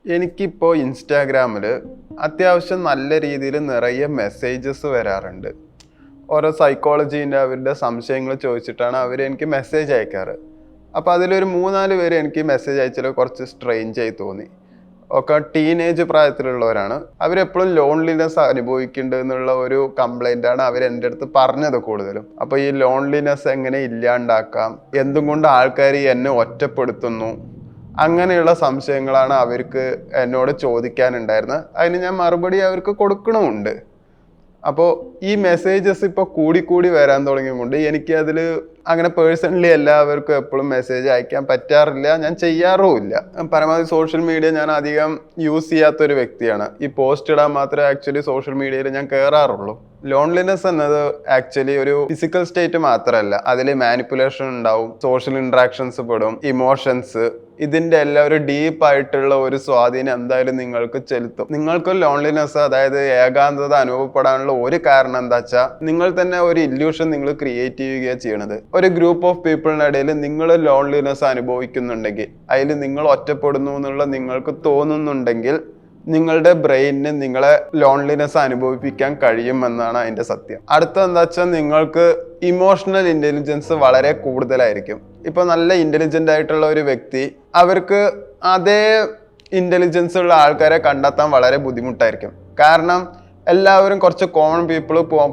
എനിക്കിപ്പോൾ ഇൻസ്റ്റാഗ്രാമിൽ അത്യാവശ്യം നല്ല രീതിയിൽ നിറയെ മെസ്സേജസ് വരാറുണ്ട്. ഓരോ സൈക്കോളജീൻ്റെ അവരുടെ സംശയങ്ങൾ ചോദിച്ചിട്ടാണ് അവർ എനിക്ക് മെസ്സേജ് അയക്കാറ്. അപ്പോൾ അതിലൊരു 3-4 പേര് എനിക്ക് മെസ്സേജ് അയച്ചാൽ കുറച്ച് സ്ട്രെയിഞ്ചായി തോന്നി. ഒക്കെ ടീനേജ് പ്രായത്തിലുള്ളവരാണ്. അവരെപ്പോഴും ലോൺലിനെസ് അനുഭവിക്കുന്നുണ്ട് എന്നുള്ള ഒരു കംപ്ലൈൻ്റാണ് അവർ എൻ്റെ അടുത്ത് പറഞ്ഞത് കൂടുതലും. അപ്പോൾ ഈ ലോൺലിനെസ് എങ്ങനെ ഇല്ലാണ്ടാക്കാം, എന്തും കൊണ്ട് ആൾക്കാർ എന്നെ ഒറ്റപ്പെടുത്തുന്നു, അങ്ങനെയുള്ള സംശയങ്ങളാണ് അവർക്ക് എന്നോട് ചോദിക്കാനുണ്ടായിരുന്നത്. അതിന് ഞാൻ മറുപടി അവർക്ക് കൊടുക്കണമുണ്ട്. അപ്പോൾ ഈ മെസ്സേജസ് ഇപ്പോൾ കൂടി വരാൻ തുടങ്ങിയതുകൊണ്ട് എനിക്ക് അതിൽ അങ്ങനെ പേഴ്സണലി എല്ലാവർക്കും എപ്പോഴും മെസ്സേജ് അയക്കാൻ പറ്റാറില്ല, ഞാൻ ചെയ്യാറുമില്ല. പരമാവധി സോഷ്യൽ മീഡിയ ഞാൻ അധികം യൂസ് ചെയ്യാത്തൊരു വ്യക്തിയാണ്. ഈ പോസ്റ്റ് ഇടാൻ മാത്രമേ ആക്ച്വലി സോഷ്യൽ മീഡിയയിൽ ഞാൻ കയറാറുള്ളൂ. ലോൺലിനെസ് എന്നത് ആക്ച്വലി ഒരു ഫിസിക്കൽ സ്റ്റേറ്റ് മാത്രമല്ല, അതിൽ മാനിപ്പുലേഷൻ ഉണ്ടാവും, സോഷ്യൽ ഇൻട്രാക്ഷൻസ് പെടും, ഇമോഷൻസ്, ഇതിൻ്റെ എല്ലാം ഒരു ഡീപ്പായിട്ടുള്ള ഒരു സ്വാധീനം എന്തായാലും നിങ്ങൾക്ക് ചെലുത്തും. നിങ്ങൾക്ക് ലോൺലിനെസ്, അതായത് ഏകാന്തത അനുഭവപ്പെടാനുള്ള ഒരു കാരണം എന്താ വെച്ചാൽ നിങ്ങൾ തന്നെ ഒരു ഇല്യൂഷൻ നിങ്ങൾ ക്രിയേറ്റ് ചെയ്യുകയാണ് ചെയ്യണത്. ഒരു ഗ്രൂപ്പ് ഓഫ് പീപ്പിളിനിടയിൽ നിങ്ങൾ ലോൺലിനെസ് അനുഭവിക്കുന്നുണ്ടെങ്കിൽ, അതിൽ നിങ്ങൾ ഒറ്റപ്പെടുന്നു എന്നുള്ള നിങ്ങൾക്ക് തോന്നുന്നുണ്ടെങ്കിൽ, നിങ്ങളുടെ ബ്രെയിനിന് നിങ്ങളെ ലോൺലിനെസ് അനുഭവിപ്പിക്കാൻ കഴിയുമെന്നാണ് അതിൻ്റെ സത്യം. അടുത്ത എന്താ വെച്ചാൽ നിങ്ങൾക്ക് ഇമോഷണൽ ഇൻ്റലിജൻസ് വളരെ കൂടുതലായിരിക്കും. ഇപ്പോൾ നല്ല ഇൻ്റലിജൻ്റ് ആയിട്ടുള്ള ഒരു വ്യക്തി, അവർക്ക് അതേ ഇൻ്റലിജൻസ് ഉള്ള ആൾക്കാരെ കണ്ടെത്താൻ വളരെ ബുദ്ധിമുട്ടായിരിക്കും. കാരണം എല്ലാവരും കുറച്ച്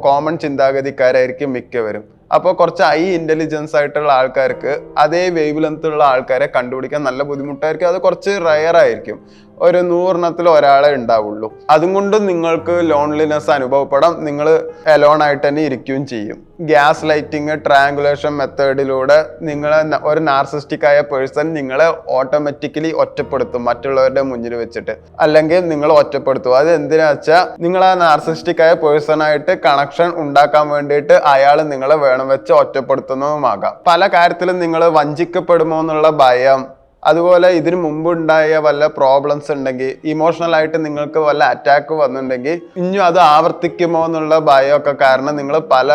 കോമൺ ചിന്താഗതിക്കാരായിരിക്കും മിക്കവരും. അപ്പോൾ കുറച്ച് ഹൈ ഇൻ്റലിജൻസ് ആയിട്ടുള്ള ആൾക്കാർക്ക് അതേ വേവ് ലെങ്ത് ഉള്ള ആൾക്കാരെ കണ്ടുപിടിക്കാൻ നല്ല ബുദ്ധിമുട്ടായിരിക്കും. അത് കുറച്ച് റയർ ആയിരിക്കും, ഒരു 100 ഒരാളെ ഉണ്ടാവുള്ളൂ. അതുകൊണ്ട് നിങ്ങൾക്ക് ലോൺലിനെസ് അനുഭവപ്പെടാം, നിങ്ങൾ എലോൺ ആയിട്ട് തന്നെ ഇരിക്കുകയും ചെയ്യും. ഗ്യാസ് ലൈറ്റിങ്, ട്രാങ്കുലേഷൻ മെത്തേഡിലൂടെ നിങ്ങളെ ഒരു നാർസിസ്റ്റിക് ആയ പേഴ്സൺ നിങ്ങളെ ഓട്ടോമാറ്റിക്കലി ഒറ്റപ്പെടുത്തും മറ്റുള്ളവരുടെ മുന്നിൽ വെച്ചിട്ട്, അല്ലെങ്കിൽ നിങ്ങൾ ഒറ്റപ്പെടുത്തും. അത് എന്തിനാ വെച്ചാൽ നിങ്ങൾ ആ നാർസിസ്റ്റിക് ആയ പേഴ്സണായിട്ട് കണക്ഷൻ ഉണ്ടാക്കാൻ വേണ്ടിയിട്ട് അയാൾ നിങ്ങളെ വേണം വെച്ച് ഒറ്റപ്പെടുത്തുന്നതുമാകാം. പല കാര്യത്തിലും നിങ്ങൾ വഞ്ചിക്കപ്പെടുമോ എന്നുള്ള ഭയം, അതുപോലെ ഇതിനു മുമ്പ് ഉണ്ടായ വല്ല പ്രോബ്ലംസ് ഉണ്ടെങ്കിൽ, ഇമോഷണൽ ആയിട്ട് നിങ്ങൾക്ക് വല്ല അറ്റാക്ക് വന്നിട്ടുണ്ടെങ്കിൽ ഇനിയും അത് ആവർത്തിക്കുമോ എന്നുള്ള ഭയമൊക്കെ കാരണം നിങ്ങൾ പല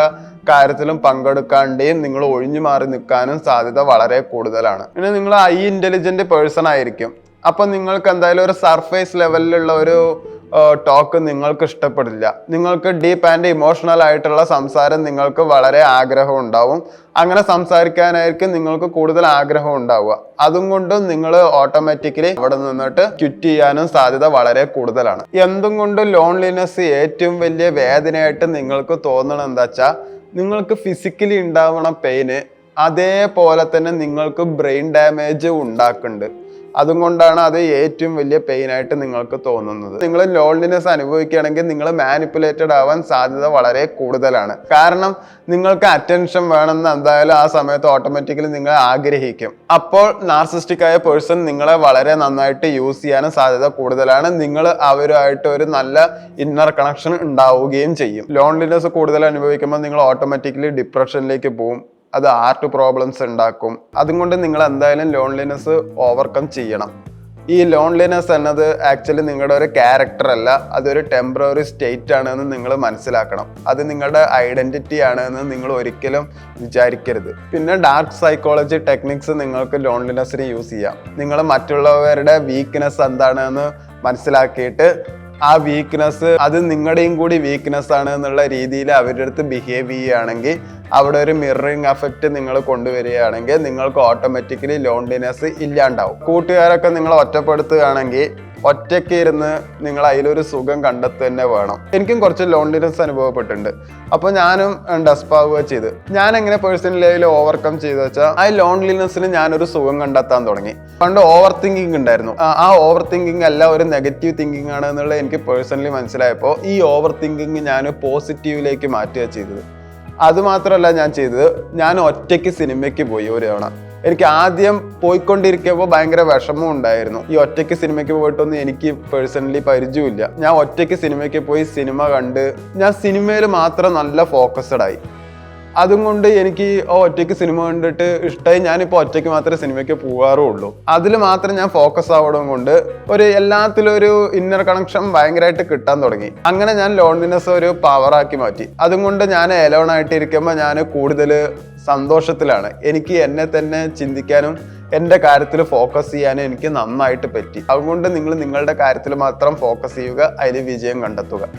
കാര്യത്തിലും പങ്കെടുക്കാണ്ടേയും നിങ്ങൾ ഒഴിഞ്ഞു മാറി നിൽക്കാനും സാധ്യത വളരെ കൂടുതലാണ്. പിന്നെ നിങ്ങൾ ഹൈ ഇൻ്റലിജൻ്റ് പേഴ്സൺ ആയിരിക്കും. അപ്പം നിങ്ങൾക്ക് എന്തായാലും ഒരു സർഫേസ് ലെവലിലുള്ള ഒരു ടോക്ക് നിങ്ങൾക്ക് ഇഷ്ടപ്പെടില്ല. നിങ്ങൾക്ക് ഡീപ്പ് ആൻഡ് ഇമോഷണൽ ആയിട്ടുള്ള സംസാരം നിങ്ങൾക്ക് വളരെ ആഗ്രഹം ഉണ്ടാവും. അങ്ങനെ സംസാരിക്കാനായിരിക്കും നിങ്ങൾക്ക് കൂടുതൽ ആഗ്രഹം ഉണ്ടാവുക. അതും കൊണ്ടും നിങ്ങൾ ഓട്ടോമാറ്റിക്കലി അവിടെ നിന്നിട്ട് ക്വിറ്റ് ചെയ്യാനും സാധ്യത വളരെ കൂടുതലാണ്. എന്തും കൊണ്ടും ലോൺലിനെസ് ഏറ്റവും വലിയ വേദനയായിട്ട് നിങ്ങൾക്ക് തോന്നണം എന്താ വെച്ചാൽ, നിങ്ങൾക്ക് ഫിസിക്കലി ഉണ്ടാവണ പെയിന് അതേപോലെ തന്നെ നിങ്ങൾക്ക് ബ്രെയിൻ ഡാമേജ് ഉണ്ടാക്കുന്നുണ്ട്. അതുകൊണ്ടാണ് അത് ഏറ്റവും വലിയ പെയിൻ ആയിട്ട് നിങ്ങൾക്ക് തോന്നുന്നത്. നിങ്ങൾ ലോൺലിനെസ് അനുഭവിക്കുകയാണെങ്കിൽ നിങ്ങൾ മാനിപ്പുലേറ്റഡ് ആവാൻ സാധ്യത വളരെ കൂടുതലാണ്. കാരണം നിങ്ങൾക്ക് അറ്റൻഷൻ വേണമെന്ന് എന്തായാലും ആ സമയത്ത് ഓട്ടോമാറ്റിക്കലി നിങ്ങൾ ആഗ്രഹിക്കും. അപ്പോൾ നാർസിസ്റ്റിക് ആയ പേഴ്സൺ നിങ്ങളെ വളരെ നന്നായിട്ട് യൂസ് ചെയ്യാനും സാധ്യത കൂടുതലാണ്. നിങ്ങൾ അവരുമായിട്ട് ഒരു നല്ല ഇന്നർ കണക്ഷൻ ഉണ്ടാവുകയും ചെയ്യും. ലോൺലിനെസ് കൂടുതൽ അനുഭവിക്കുമ്പോൾ നിങ്ങൾ ഓട്ടോമാറ്റിക്കലി ഡിപ്രഷനിലേക്ക് പോകും. അത് ഹാർട്ട് പ്രോബ്ലംസ് ഉണ്ടാക്കും. അതുകൊണ്ട് നിങ്ങൾ എന്തായാലും ലോൺലിനെസ് ഓവർകം ചെയ്യണം. ഈ ലോൺലിനെസ് എന്നത് ആക്ച്വലി നിങ്ങളുടെ ഒരു ക്യാരക്ടർ അല്ല, അതൊരു ടെമ്പററി സ്റ്റേറ്റ് ആണെന്ന് നിങ്ങൾ മനസ്സിലാക്കണം. അത് നിങ്ങളുടെ ഐഡന്റിറ്റി ആണെന്ന് നിങ്ങൾ ഒരിക്കലും വിചാരിക്കരുത്. പിന്നെ ഡാർക്ക് സൈക്കോളജി ടെക്നിക്സ് നിങ്ങൾക്ക് ലോൺലിനെസ്സിന് യൂസ് ചെയ്യാം. നിങ്ങൾ മറ്റുള്ളവരുടെ വീക്ക്നെസ് എന്താണെന്ന് മനസ്സിലാക്കിയിട്ട് ആ വീക്ക്നെസ് അത് നിങ്ങളുടെയും കൂടി വീക്ക്നെസ് ആണ് എന്നുള്ള രീതിയിൽ അവരുടെ അടുത്ത് ബിഹേവ് ചെയ്യുകയാണെങ്കിൽ, അവിടെ ഒരു മിററിങ് എഫക്റ്റ് നിങ്ങൾ കൊണ്ടുവരികയാണെങ്കിൽ നിങ്ങൾക്ക് ഓട്ടോമാറ്റിക്കലി ലോൺലിനെസ് ഇല്ലാണ്ടാവും. കൂട്ടുകാരൊക്കെ നിങ്ങൾ ഒറ്റപ്പെടുത്തുകയാണെങ്കിൽ ഒറ്റയ്ക്ക് ഇരുന്ന് നിങ്ങൾ അതിലൊരു സുഖം കണ്ടെത്തുക തന്നെ വേണം. എനിക്കും കുറച്ച് ലോൺലിനെസ് അനുഭവപ്പെട്ടിട്ടുണ്ട്. അപ്പോൾ ഞാനും ഡെസ്പാവുക ചെയ്ത്, ഞാൻ എങ്ങനെ പേഴ്സണൽ ലെവലിൽ ഓവർകം ചെയ്തു വെച്ചാൽ, ആ ലോൺലിനെസ്സിന് ഞാനൊരു സുഖം കണ്ടെത്താൻ തുടങ്ങി. പണ്ട് ഓവർ തിങ്കിങ് ഉണ്ടായിരുന്നു. ആ ഓവർ തിങ്കിങ് അല്ല ഒരു നെഗറ്റീവ് തിങ്കിങ് ആണ് എന്നുള്ളത് എനിക്ക് പേഴ്സണലി മനസ്സിലായപ്പോൾ ഈ ഓവർ തിങ്കിങ് ഞാൻ പോസിറ്റീവിലേക്ക് മാറ്റുക ചെയ്തത്. അതുമാത്രമല്ല ഞാൻ ചെയ്തത്, ഞാൻ ഒറ്റയ്ക്ക് സിനിമയ്ക്ക് പോയി ഒരു തവണ. എനിക്ക് ആദ്യം പോയിക്കൊണ്ടിരിക്കുമ്പോൾ ഭയങ്കര വിഷമം ഉണ്ടായിരുന്നു. ഈ ഒറ്റയ്ക്ക് സിനിമയ്ക്ക് പോയിട്ടൊന്നും എനിക്ക് പേഴ്സണലി പരിചയമില്ല. ഞാൻ ഒറ്റയ്ക്ക് സിനിമയ്ക്ക് പോയി സിനിമ കണ്ട് ഞാൻ സിനിമയിൽ മാത്രം നല്ല ഫോക്കസ്ഡ് ആയി. അതും കൊണ്ട് എനിക്ക് ഒറ്റയ്ക്ക് സിനിമ കണ്ടിട്ട് ഇഷ്ടമായി. ഞാനിപ്പോൾ ഒറ്റയ്ക്ക് മാത്രമേ സിനിമയ്ക്ക് പോകാറുള്ളൂ. അതിൽ മാത്രം ഞാൻ ഫോക്കസ് ആവണം കൊണ്ട് എല്ലാത്തിലും ഒരു ഇന്നർ കണക്ഷൻ ഭയങ്കരമായിട്ട് കിട്ടാൻ തുടങ്ങി. അങ്ങനെ ഞാൻ ലോൺലിനെസ് ഒരു പവറാക്കി മാറ്റി. അതുകൊണ്ട് ഞാൻ എലോൺ ആയിട്ട് ഇരിക്കുമ്പോൾ ഞാൻ കൂടുതൽ സന്തോഷത്തിലാണ്. എനിക്ക് എന്നെ തന്നെ ചിന്തിക്കാനും എൻ്റെ കാര്യത്തിൽ ഫോക്കസ് ചെയ്യാനും എനിക്ക് നന്നായിട്ട് പറ്റി. അതുകൊണ്ട് നിങ്ങൾ നിങ്ങളുടെ കാര്യത്തിൽ മാത്രം ഫോക്കസ് ചെയ്യുക, അതിൽ വിജയം കണ്ടെത്തുക.